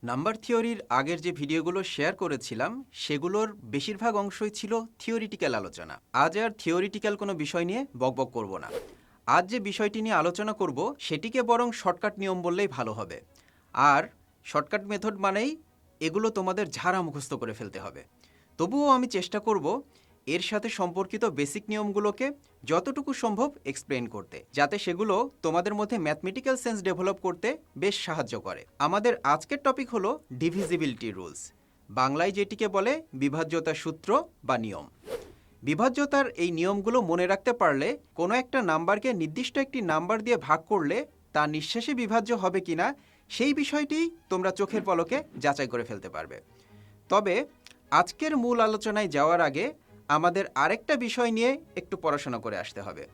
Number থিওরির আগের যে ভিডিওগুলো শেয়ার করেছিলাম সেগুলোর বেশিরভাগ অংশই ছিল থিওরিটিক্যাল আলোচনা। আজ আর থিওরিটিক্যাল কোনো বিষয় নিয়ে বকবক করব না। আজ যে বিষয়টি নিয়ে আলোচনা করব সেটিকে বরং শর্টকাট নিয়ম বললেই ভালো হবে। আর শর্টকাট মেথড মানেই এগুলো তোমাদের ঝাড়া মুখস্থ করে ফেলতে হবে। তবুও আমি চেষ্টা করব এর সাথে সম্পর্কিত বেসিক নিয়মগুলোকে যতটুকু সম্ভব এক্সপ্লেন করতে, যাতে সেগুলো তোমাদের মধ্যে ম্যাথমেটিক্যাল সেন্স ডেভেলপ করতে বেশ সাহায্য করে। আমাদের আজকের টপিক হলো ডিভিজিবিলিটি রুলস, বাংলায় যেটিকে বলে বিভাজ্যতা সূত্র বা নিয়ম। বিভাজ্যতার এই নিয়মগুলো মনে রাখতে পারলে কোনো একটা নাম্বারকে নির্দিষ্ট একটি নাম্বার দিয়ে ভাগ করলে তা নিঃশেষে বিভাজ্য হবে কিনা সেই বিষয়টি তোমরা চোখের পলকে যাচাই করে ফেলতে পারবে। তবে আজকের মূল আলোচনায় যাওয়ার আগে আমাদের আরেকটা বিষয় নিয়ে একটু পড়াশোনা করে আসতে হবে।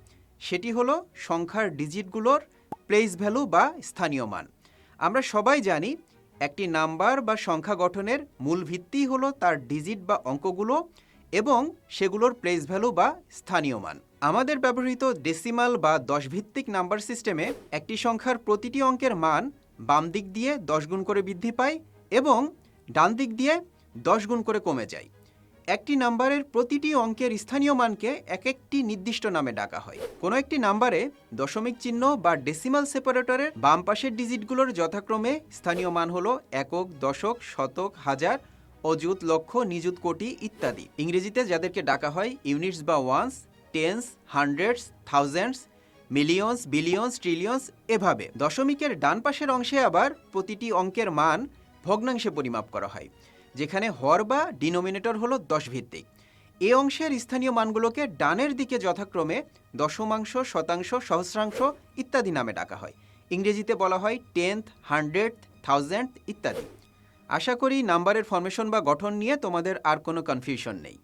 সেটি হলো সংখ্যার ডিজিটগুলোর প্লেস ভ্যালু বা স্থানীয় মান। আমরা সবাই জানি একটি নাম্বার বা সংখ্যা গঠনের মূল ভিত্তি হলো তার ডিজিট বা অঙ্কগুলো এবং সেগুলোর প্লেস ভ্যালু বা স্থানীয় মান। আমাদের ব্যবহৃত ডেসিমাল বা 10 ভিত্তিক নাম্বার সিস্টেমে একটি সংখ্যার প্রতিটি অঙ্কের মান বাম দিক দিয়ে 10 গুণ করে বৃদ্ধি পায় এবং ডান দিক দিয়ে 10 গুণ করে কমে যায়। একটি নাম্বারের প্রতিটি অঙ্কের স্থানীয় মানকে এক একটি নির্দিষ্ট নামে ডাকা হয়। কোনো একটি নাম্বারে দশমিক চিহ্ন বা ডেসিমাল সেপারেটরের বাম পাশের ডিজিটগুলোর যথাক্রমে স্থানীয় মান হলো একক, দশক, শতক, হাজার, অযুত, লক্ষ, নিযুত, কোটি ইত্যাদি। ইংরেজিতে যাদেরকে ডাকা হয় ইউনিটস বা ones, tens, hundreds, thousands, millions, billions, trillions. এভাবে দশমিকের ডান পাশের অংশে আবার প্রতিটি অঙ্কের মান ভগ্নাংশে পরিমাপ করা হয়, যেখানে হর বা ডিনোমিনেটর হলো 10 ভিত্তিক। এই অংশের স্থানীয় মানগুলোকে ডানের দিকে যথাক্রমে দশমাংশ, শতাংশ, সহস্রাংশ ইত্যাদি নামে ডাকা হয়। ইংরেজিতে বলা হয় টেন্থ, হান্ড্রেড, থাউজেন্ড ইত্যাদি। আশা করি নাম্বারের ফরমেশন বা গঠন নিয়ে তোমাদের আর কোনো কনফিউশন নেই।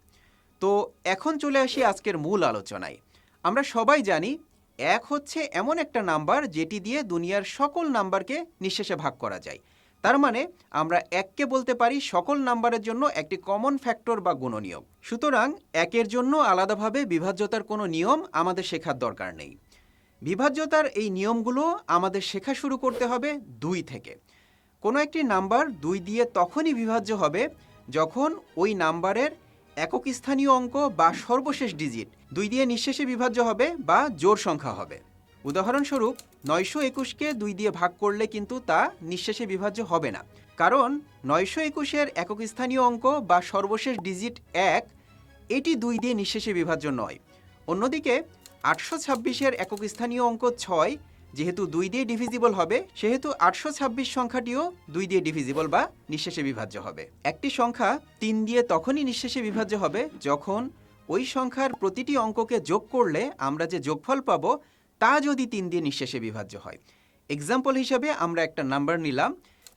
তো এখন চলে আসি আজকের মূল আলোচনায়। আমরা সবাই জানি 1 হচ্ছে এমন একটা নাম্বার যেটি দিয়ে দুনিয়ার সকল নাম্বারকে নিঃশেষে ভাগ করা যায়। তার মানে আমরা 1কে বলতে পারি সকল নাম্বারের জন্য একটি কমন ফ্যাক্টর বা গুণনীয়ক। সুতরাং 1-এর জন্য আলাদাভাবে বিভাজ্যতার কোনো নিয়ম আমাদের শেখার দরকার নেই। বিভাজ্যতার এই নিয়মগুলো আমাদের শেখা শুরু করতে হবে 2 থেকে। কোনো একটি নাম্বার 2 দিয়ে তখনই বিভাজ্য হবে যখন ওই নাম্বারের একক স্থানীয় অঙ্ক বা সর্বশেষ ডিজিট 2 দিয়ে নিঃশেষে বিভাজ্য হবে বা জোড় সংখ্যা হবে। উদাহরণস্বরূপ 921কে 2 দিয়ে ভাগ করলে কিন্তু তা নিঃশেষে বিভাজ্য হবে না, কারণ 921-এর একক স্থানীয় অঙ্ক বা সর্বশেষ ডিজিট 1, এটি 2 দিয়ে নিঃশেষে বিভাজ্য নয়। অন্যদিকে 826-এর একক স্থানীয় অঙ্ক 6 যেহেতু 2 দিয়ে ডিভিজিবল হবে, সেহেতু 826 সংখ্যাটিও 2 দিয়ে ডিভিজিবল বা নিঃশেষে বিভাজ্য হবে। একটি সংখ্যা 3 দিয়ে তখনই নিঃশেষে বিভাজ্য হবে যখন ওই সংখ্যার প্রতিটি অঙ্ককে যোগ করলে আমরা যে যোগফল পাবো তা যদি 3 দিয়ে নিঃশেষে বিভাজ্য হয়। এক্সাম্পল হিসাবে আমরা একটা নাম্বার নিলাম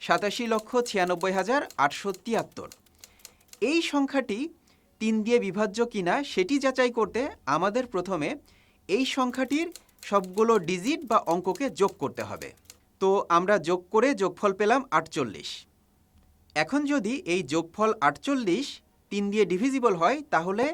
87,96,873। এই সংখ্যাটি 3 দিয়ে বিভাজ্য কিনা সেটি যাচাই করতে আমাদের প্রথমে এই সংখ্যাটির সবগুলো ডিজিট বা অঙ্ককে যোগ করতে হবে। তো আমরা যোগ করে যোগফল পেলাম 48। এখন যদি এই যোগফল 48 3 দিয়ে ডিভিজিবল হয়, তাহলে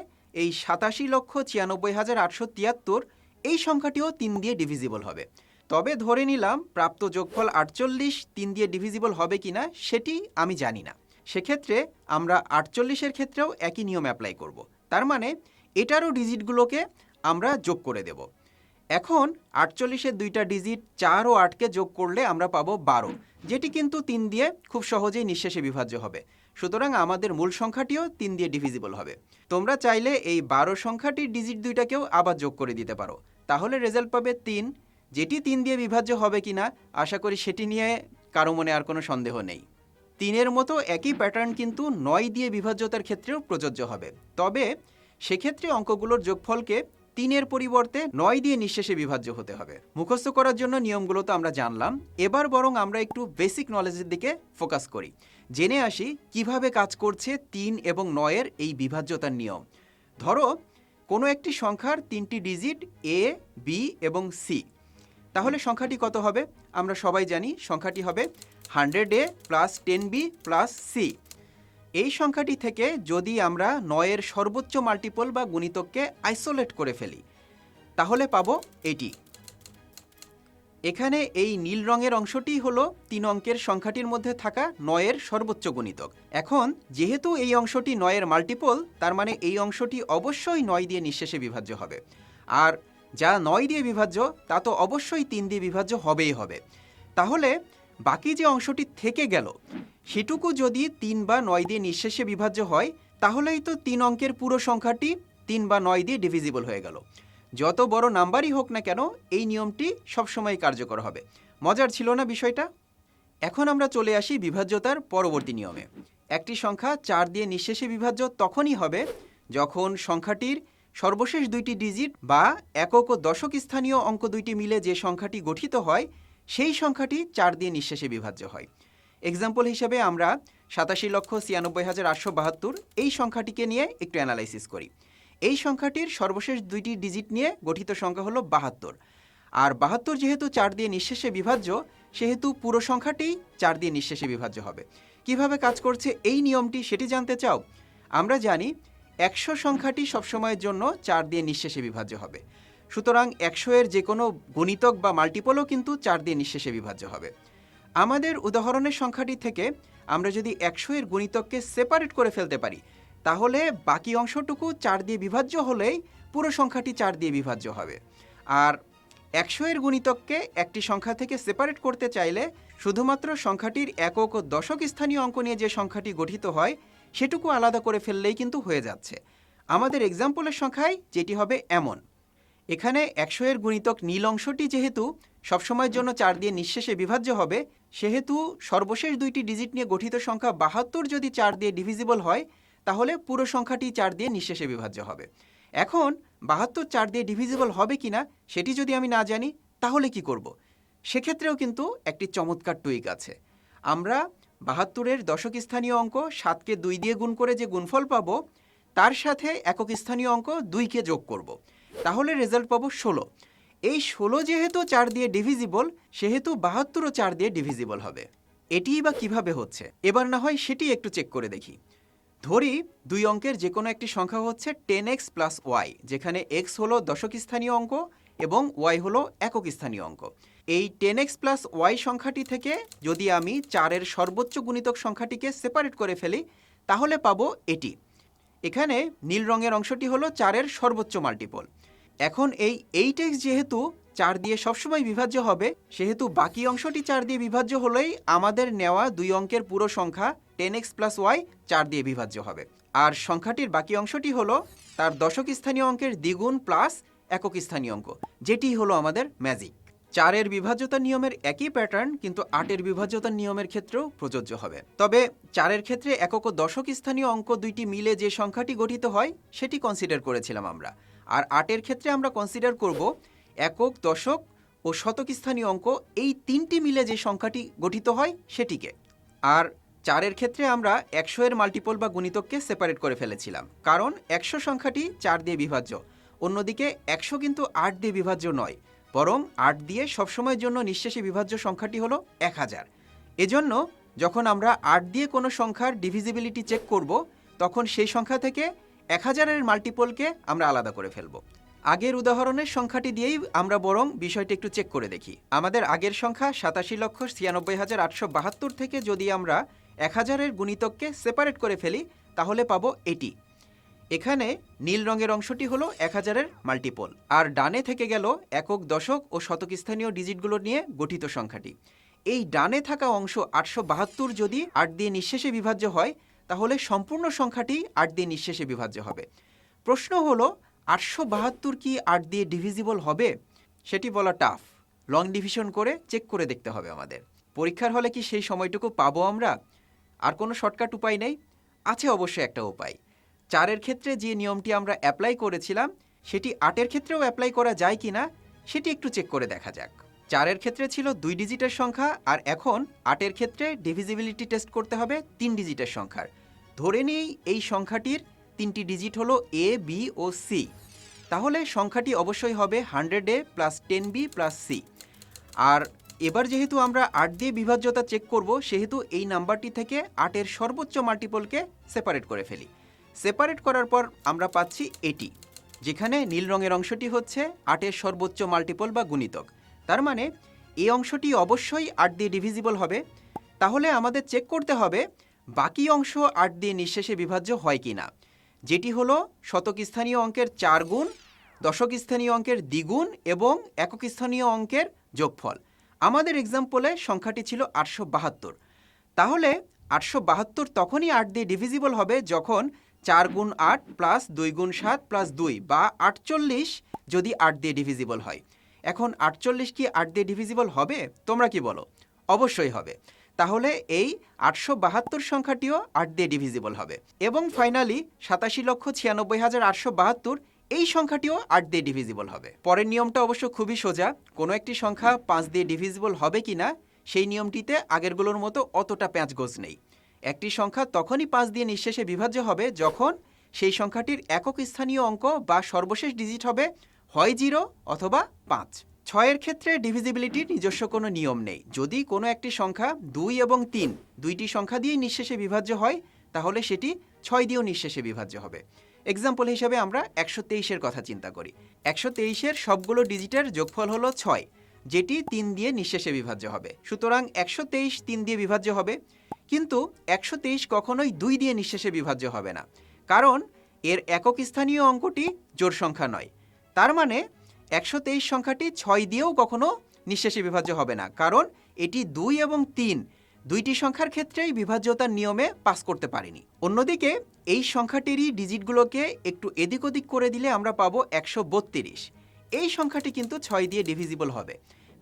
এই 87,96,873 এই সংখ্যাটিও 3 দিয়ে ডিভিজিবল হবে। তবে ধরে নিলাম প্রাপ্ত যোগফল 48 3 দিয়ে ডিভিজিবল হবে কিনা সেটি আমি জানি না। সেক্ষেত্রে আমরা 48-এর ক্ষেত্রেও একই নিয়ম অ্যাপ্লাই করব। তার মানে এটারও ডিজিটগুলোকে আমরা যোগ করে দেব। এখন 48-এর দুইটা ডিজিট 4 ও 8কে যোগ করলে আমরা পাবো 12, যেটি কিন্তু 3 দিয়ে খুব সহজেই নিঃশেষে বিভাজ্য হবে। সুতরাং আমাদের মূল সংখ্যাটিও 3 দিয়ে ডিভিজিবল হবে। তোমরা চাইলে এই 12 সংখ্যাটির ডিজিট দুইটাকেও আবার যোগ করে দিতে পারো, তাহলে রেজাল্ট পাবে 3, যেটি 3 দিয়ে বিভাজ্য হবে কিনা আশা করি সেটি নিয়ে কারো মনে আর কোনো সন্দেহ নেই। 3-এর মতো একই প্যাটার্ন কিন্তু 9 দিয়ে বিভাজ্যতার ক্ষেত্রেও প্রযোজ্য হবে। তবে সেক্ষেত্রে অঙ্কগুলোর যোগফলকে 3-এর পরিবর্তে 9 দিয়ে নিঃশেষে বিভাজ্য হতে হবে। মুখস্থ করার জন্য নিয়মগুলো তো আমরা জানলাম, এবার বরং আমরা একটু বেসিক নলেজের দিকে ফোকাস করি, জেনে আসি কিভাবে কাজ করছে 3 এবং 9-এর এই বিভাজ্যতার নিয়ম। ধরো কোনো একটি সংখ্যার 3টি ডিজিট A, B এবং C, তাহলে সংখ্যাটি কত হবে? আমরা সবাই জানি সংখ্যাটি হবে 100A plus 10B plus C। এই সংখ্যাটি থেকে যদি আমরা 9-এর সর্বোচ্চ মাল্টিপল বা গুণিতককে আইসোলেট করে ফেলি, তাহলে পাবো এটি। এখানে এই নীল রঙের অংশটি হলো 3 অঙ্কের সংখ্যাটির মধ্যে থাকা 9-এর সর্বোচ্চ গুণিতক। এখন যেহেতু এই অংশটি 9-এর মাল্টিপল, তার মানে এই অংশটি অবশ্যই 9 দিয়ে নিঃশেষে বিভাজ্য হবে। আর যা 9 দিয়ে বিভাজ্য তা তো অবশ্যই 3 দিয়ে বিভাজ্য হবেই হবে। তাহলে বাকি যে অংশটি থেকে গেল সেটুকু যদি 3 বা 9 দিয়ে নিঃশেষে বিভাজ্য হয়, তাহলেই তো 3 অঙ্কের পুরো সংখ্যাটি 3 বা 9 দিয়ে ডিভিজিবল হয়ে গেল। যত বড় নাম্বারই হোক না কেন, এই নিয়মটি সবসময় কার্যকর হবে। মজার ছিল না বিষয়টা? এখন আমরা চলে আসি বিভাজ্যতার পরবর্তী নিয়মে। একটি সংখ্যা 4 দিয়ে নিঃশেষে বিভাজ্য তখনই হবে যখন সংখ্যাটির সর্বশেষ 2টি ডিজিট বা একক ও দশক স্থানীয় অঙ্ক 2টি মিলে যে সংখ্যাটি গঠিত হয় সেই সংখ্যাটি 4 দিয়ে নিঃশেষে বিভাজ্য হয়। এক্সাম্পল হিসেবে আমরা 87,96,872 এই সংখ্যাটিকে নিয়ে একটু অ্যানালাইসিস করি। এই সংখ্যাটির সর্বশেষ 2টি ডিজিট নিয়ে গঠিত সংখ্যা হলো 72। আর 72 যেহেতু 4 দিয়ে নিঃশেষে বিভাজ্য, সেহেতু পুরো সংখ্যাটি 4 দিয়ে নিঃশেষে বিভাজ্য হবে। কিভাবে কাজ করছে এই নিয়মটি সেটি জানতে চাও? আমরা জানি 100 সংখ্যাটি সবসময়ের জন্য 4 দিয়ে নিঃশেষে বিভাজ্য হবে। সুতরাং 100 এর যে কোনো গুণিতক বা মাল্টিপলও কিন্তু 4 দিয়ে নিঃশেষে বিভাজ্য হবে। আমাদের উদাহরণের সংখ্যাটি থেকে আমরা যদি 100 এর গুণিতককে সেপারেট করে ফেলতে পারি, তাহলে বাকি অংশটুকু 4 দিয়ে বিভাজ্য হলেই পুরো সংখ্যাটি 4 দিয়ে বিভাজ্য হবে। আর 100 এর গুণিতককে একটি সংখ্যা থেকে সেপারেট করতে চাইলে শুধুমাত্র সংখ্যাটির একক ও দশক স্থানীয় অঙ্ক নিয়ে যে সংখ্যাটি গঠিত হয় সেটুকু আলাদা করে ফেললেই কিন্তু হয়ে যাচ্ছে। আমাদের এক্সাম্পলের সংখ্যায় যেটি হবে এমন। এখানে 100 এর গুণিতক নীল অংশটি যেহেতু সবসময়ের জন্য 4 দিয়ে নিঃশেষে বিভাজ্য হবে, সেহেতু সর্বশেষ 2টি ডিজিট নিয়ে গঠিত সংখ্যা 72 যদি 4 দিয়ে ডিভিজিবল হয়, তাহলে পুরো সংখ্যাটি 4 দিয়ে নিঃশেষে বিভাজ্য হবে। এখন 72 4 দিয়ে ডিভিজিবল হবে কিনা সেটি যদি আমি না জানি, তাহলে কি করব? সেক্ষেত্রেও কিন্তু একটি চমৎকার টুইক আছে। আমরা 72-এর দশক স্থানীয় অঙ্ক 7কে 2 দিয়ে গুণ করে যে গুণফল পাবো, তার সাথে একক স্থানীয় অঙ্ক 2কে যোগ করব। তাহলে রেজাল্ট পাবো 16। এই 16 যেহেতু 4 দিয়ে ডিভিজিবল, সেহেতু 72ও 4 দিয়ে ডিভিজিবল হবে। এটিই বা কিভাবে হচ্ছে? এবার না হয় সেটি একটু চেক করে দেখি। ধরি 2 অঙ্কের যে কোনো একটি সংখ্যা হচ্ছে 10x প্লাস ওয়াই, যেখানে x হলো দশক স্থানীয় অঙ্ক এবং y হলো একক স্থানীয় অঙ্ক। এই 10x প্লাস ওয়াই সংখ্যাটি থেকে যদি আমি 4-এর সর্বোচ্চ গুণিতক সংখ্যাটিকে সেপারেট করে ফেলি, তাহলে পাবো এটি। এখানে নীল রঙের অংশটি হলো 4-এর সর্বোচ্চ মাল্টিপল। এখন এই 8x যেহেতু 4 দিয়ে সবসময় বিভাজ্য হবে, সেহেতু বাকি অংশটি 4 দিয়ে বিভাজ্য হলেই আমাদের নেওয়া 2 অঙ্কের পুরো সংখ্যা 10x প্লাস ওয়াই 4 দিয়ে বিভাজ্য হবে। আর সংখ্যাটির বাকি অংশটি হলো তার দশক স্থানীয় অঙ্কের দ্বিগুণ প্লাস একক স্থানীয় অঙ্ক, যেটি হলো আমাদের ম্যাজিক। 4-এর বিভাজ্যতার নিয়মের একই প্যাটার্ন কিন্তু 8-এর বিভাজ্যতার নিয়মের ক্ষেত্রেও প্রযোজ্য হবে। তবে 4-এর ক্ষেত্রে একক ও দশক স্থানীয় অঙ্ক 2টি মিলে যে সংখ্যাটি গঠিত হয় সেটি কনসিডার করেছিলাম আমরা। আর 8-এর ক্ষেত্রে আমরা কনসিডার করব একক, দশক ও শতক স্থানীয় অঙ্ক এই 3টি মিলে যে সংখ্যাটি গঠিত হয় সেটিকে। আর 4-এর ক্ষেত্রে আমরা 100-এর মাল্টিপল বা গুণিতককে সেপারেট করে ফেলেছিলাম, কারণ 100 সংখ্যাটি 4 দিয়ে বিভাজ্য। অন্যদিকে 100 কিন্তু 8 দিয়ে বিভাজ্য নয়, বরং 8 দিয়ে সবসময়ের জন্য নিঃশেষে বিভাজ্য সংখ্যাটি হলো 1000। এজন্য যখন আমরা 8 দিয়ে কোনো সংখ্যার ডিভিজিবিলিটি চেক করব, তখন সেই সংখ্যা থেকে 1000-এর মাল্টিপলকে আমরা আলাদা করে ফেলব। আগের উদাহরণের সংখ্যাটি দিয়েই আমরা বরং বিষয়টি একটু চেক করে দেখি। আমাদের আগের সংখ্যা 87,96,872 থেকে যদি আমরা 1000-এর গুণিতককে সেপারেট করে ফেলি, তাহলে পাবো এটি। এখানে নীল রঙের অংশটি হলো 1000-এর মাল্টিপল, আর ডানে থেকে গেল একক, দশক ও শতক স্থানীয় ডিজিটগুলো নিয়ে গঠিত সংখ্যাটি। এই ডানে থাকা অংশ 872 যদি 8 দিয়ে নিঃশেষে বিভাজ্য হয়, তাহলে সম্পূর্ণ সংখ্যাটি 8 দিয়ে নিঃশেষে বিভাজ্য হবে। প্রশ্ন হলো 872 কি 8 দিয়ে ডিভিজিবল হবে? সেটি বলা টাফ। লং ডিভিশন করে চেক করে দেখতে হবে আমাদের। পরীক্ষার হলে কি সেই সময়টুকু পাবো আমরা? আর কোনো শর্টকাট উপায় নেই? আছে অবশ্যই একটা উপায়। 4-এর ক্ষেত্রে যে নিয়মটি আমরা অ্যাপ্লাই করেছিলাম, সেটি 8-এর ক্ষেত্রেও অ্যাপ্লাই করা যায় কিনা সেটি একটু চেক করে দেখা যাক। 4-এর ক্ষেত্রে ছিল 2 ডিজিটের সংখ্যা, আর এখন 8-এর ক্ষেত্রে ডিভিজিবিলিটি টেস্ট করতে হবে 3 ডিজিটের সংখ্যার। ধরে নিই এই সংখ্যাটির 3টি ডিজিট হলো এ, বি ও সি। তাহলে সংখ্যাটি অবশ্যই হবে 100A plus 10B plus C. আর এবার যেহেতু আমরা 8 দিয়ে বিভাজ্যতা চেক করব, সেহেতু এই নাম্বারটি থেকে 8-এর সর্বোচ্চ মাল্টিপলকে সেপারেট করে ফেলি। সেপারেট করার পর আমরা পাচ্ছি এটি, যেখানে নীল রঙের অংশটি হচ্ছে 8-এর সর্বোচ্চ মাল্টিপল বা গুণিতক। তার মানে এই অংশটি অবশ্যই 8 দিয়ে ডিভিজিবল হবে। তাহলে আমাদের চেক করতে হবে বাকি অংশ 8 দিয়ে নিঃশেষে বিভাজ্য হয় কি না, যেটি হলো শতক স্থানীয় অঙ্কের 4 গুণ, দশক স্থানীয় অঙ্কের দ্বিগুণ এবং একক স্থানীয় অঙ্কের যোগফল। আমাদের এক্সাম্পলে সংখ্যাটি ছিল 872। তাহলে 872 তখনই 8 দিয়ে ডিভিজিবল হবে যখন 4 গুণ 8 প্লাস 2 গুণ 7 প্লাস 2 বা 48 যদি 8 দিয়ে ডিভিজিবল হয়। এখন 48 কি 8 দিয়ে ডিভিজিবল হবে? তোমরা কি বলো? অবশ্যই হবে। তাহলে এই 872 সংখ্যাটিও 8 দিয়ে ডিভিজিবল হবে। এবং ফাইনালি 87,96,872 এই সংখ্যাটিও 8 দিয়ে ডিভিজিবল হবে। পরের নিয়মটা অবশ্য খুবই সোজা। কোনো একটি সংখ্যা 5 দিয়ে ডিভিজিবল হবে কিনা সেই নিয়মটিতে আগেরগুলোর মতো অতটা প্যাঁচগোছ নেই। একটি সংখ্যা তখনই 5 দিয়ে নিঃশেষে বিভাজ্য হবে যখন সেই সংখ্যাটির একক স্থানীয় অঙ্ক বা সর্বশেষ ডিজিট হবে হয় 0 অথবা 5। 6-এর ক্ষেত্রে ডিভিজিবিলিটির নিজস্ব কোনো নিয়ম নেই। যদি কোনো একটি সংখ্যা 2 এবং 3 দুইটি সংখ্যা দিয়েই নিঃশেষে বিভাজ্য হয় তাহলে সেটি 6 দিয়েও নিঃশেষে বিভাজ্য হবে। এক্সাম্পল হিসেবে আমরা 123-এর কথা চিন্তা করি। 123-এর সবগুলো ডিজিটের যোগফল হলো 6, যেটি 3 দিয়ে নিঃশেষে বিভাজ্য হবে। সুতরাং 123 3 দিয়ে বিভাজ্য হবে, কিন্তু 123 কখনোই 2 দিয়ে নিঃশেষে বিভাজ্য হবে না, কারণ এর একক স্থানীয় অঙ্কটি জোড় সংখ্যা নয়। তার মানে 123 সংখ্যাটি 6 দিয়েও কখনো নিঃশেষে বিভাজ্য হবে না, কারণ এটি 2 এবং 3 দুইটি সংখ্যার ক্ষেত্রেই বিভাজ্যতার নিয়মে পাস করতে পারেনি। অন্যদিকে এই সংখ্যাটিরই ডিজিটগুলোকে একটু এদিক ওদিক করে দিলে আমরা পাবো 132। এই সংখ্যাটি কিন্তু 6 দিয়ে ডিভিজিবল হবে,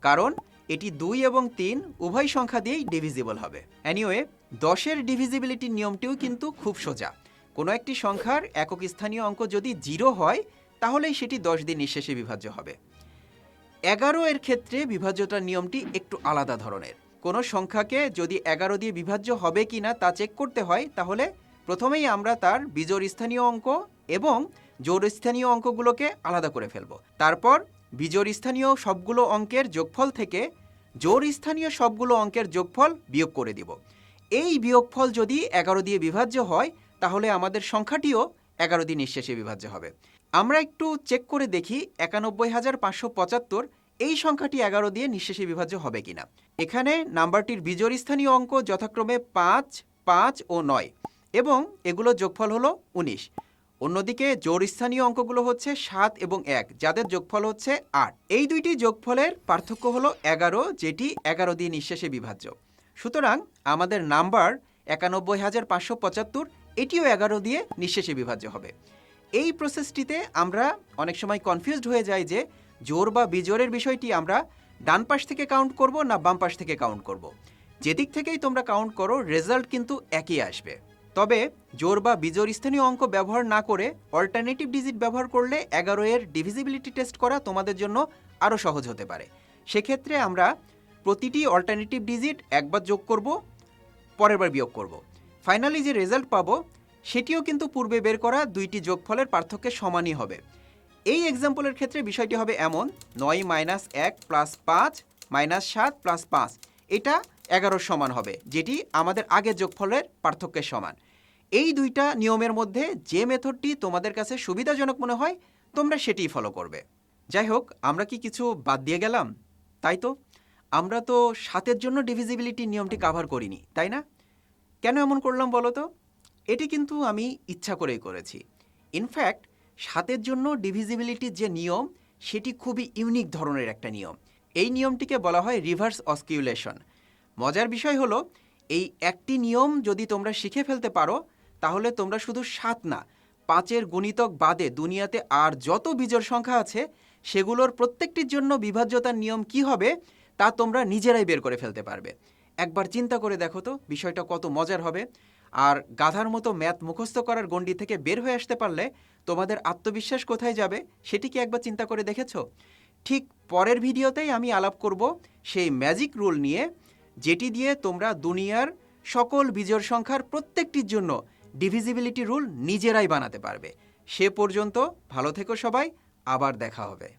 কারণ এটি 2 এবং 3 উভয় সংখ্যা দিয়েই ডিভিজিবল হবে। এনিওয়ে 10-এর ডিভিজিবিলিটির নিয়মটিও কিন্তু খুব সোজা। কোনো একটি সংখ্যার একক স্থানীয় অঙ্ক যদি 0 হয় তাহলেই সেটি 10 দিয়ে নিঃশেষে বিভাজ্য হবে। 11-এর ক্ষেত্রে বিভাজ্যতার নিয়মটি একটু আলাদা ধরনের। কোনো সংখ্যাকে যদি 11 দিয়ে বিভাজ্য হবে কি না তা চেক করতে হয়, তাহলে প্রথমেই আমরা তার বিজোড় স্থানীয় অঙ্ক এবং জোড় স্থানীয় অঙ্কগুলোকে আলাদা করে ফেলব। তারপর বিজোড় স্থানীয় সবগুলো অঙ্কের যোগফল থেকে জোড় স্থানীয় সবগুলো অঙ্কের যোগফল বিয়োগ করে দিব। এই বিয়োগফল যদি 11 দিয়ে বিভাজ্য হয় তাহলে আমাদের সংখ্যাটিও 11 দিয়ে নিঃশেষে বিভাজ্য হবে। আমরা একটু চেক করে দেখি 91,575 এই সংখ্যাটি 11 দিয়ে নিঃশেষে বিভাজ্য হবে কিনা। এখানে নাম্বারটির বিজোড় স্থানীয় অঙ্ক যথাক্রমে 5, 5 ও 9 এবং এগুলোর যোগফল হলো 19। অন্যদিকে জোড় স্থানীয় অঙ্কগুলো হচ্ছে 7 এবং 1, যাদের যোগফল হচ্ছে 8। এই দুইটি যোগফলের পার্থক্য হলো 11, যেটি 11 দিয়ে নিঃশেষে বিভাজ্য। সুতরাং আমাদের নাম্বার 91,575 এটিও 11 দিয়ে নিঃশেষে বিভাজ্য হবে। এই প্রসেসটিতে আমরা অনেক সময় কনফিউজড হয়ে যাই যে জোড় বা বিজোড়ের বিষয়টি আমরা ডান পাশ থেকে কাউন্ট করব না বাম পাশ থেকে কাউন্ট করব। যেদিক থেকেই তোমরা কাউন্ট করো রেজাল্ট কিন্তু একই আসবে। তবে জোড় বা বিজোড় স্থানীয় অঙ্ক ব্যবহার না করে অল্টারনেটিভ ডিজিট ব্যবহার করলে 11-এর ডিভিজিবিলিটি টেস্ট করা তোমাদের জন্য আরও সহজ হতে পারে। সেক্ষেত্রে আমরা প্রতিটি অল্টারনেটিভ ডিজিট একবার যোগ করব, পরের বার বিয়োগ করব। ফাইনালি যে রেজাল্ট পাবো সেটিও কিন্তু পূর্বে বের করা দুইটি যোগফলের পার্থক্যের সমানই হবে। এই এক্সাম্পলের ক্ষেত্রে বিষয়টি হবে এমন: 9 - 1 + 5 - 7 + 5 এটা 11 সমান হবে, যেটি আমাদের আগের যোগফলের পার্থক্যের সমান। এই দুইটা নিয়মের মধ্যে যে মেথডটি তোমাদের কাছে সুবিধাজনক মনে হয় তোমরা সেটিই ফলো করবে। যাই হোক, আমরা কি কিছু বাদ দিয়ে গেলাম? তাই তো, আমরা তো 7-এর জন্য ডিভিজিবিলিটি নিয়মটি কাভার করিনি, তাই না? কেন এমন করলাম বলো তো? এটি কিন্তু আমি ইচ্ছা করেই করেছি। ইনফ্যাক্ট 7-এর জন্য ডিভিজিবিলিটির যে নিয়ম সেটি খুবই ইউনিক ধরনের একটা নিয়ম। এই নিয়মটিকে বলা হয় রিভার্স অস্কিউলেশন। মজার বিষয় হলো, এই একটি নিয়ম যদি তোমরা শিখে ফেলতে পারো তাহলে তোমরা শুধু 7 না, 5-এর গুণিতক বাদে দুনিয়াতে আর যত বিজোড় সংখ্যা আছে সেগুলোর প্রত্যেকটির জন্য বিভাজ্যতার নিয়ম কি হবে তা তোমরা নিজেরাই বের করে ফেলতে পারবে। একবার চিন্তা করে দেখো তো বিষয়টা কত মজার হবে। আর গাধার মতো ম্যাথ মুখস্থ করার গণ্ডি থেকে বের হয়ে আসতে পারলে তোমাদের আত্মবিশ্বাস কোথায় যাবে সেটি কি একবার চিন্তা করে দেখেছো? ঠিক পরের ভিডিওতেই আমি আলাপ করব সেই ম্যাজিক রুল নিয়ে, যেটি দিয়ে তোমরা দুনিয়ার সকল বিজোড় সংখ্যার প্রত্যেকটির জন্য ডিভিজিবিলিটি রুল নিজেরাই বানাতে পারবে। সে পর্যন্ত ভালো থেকো সবাই, আবার দেখা হবে।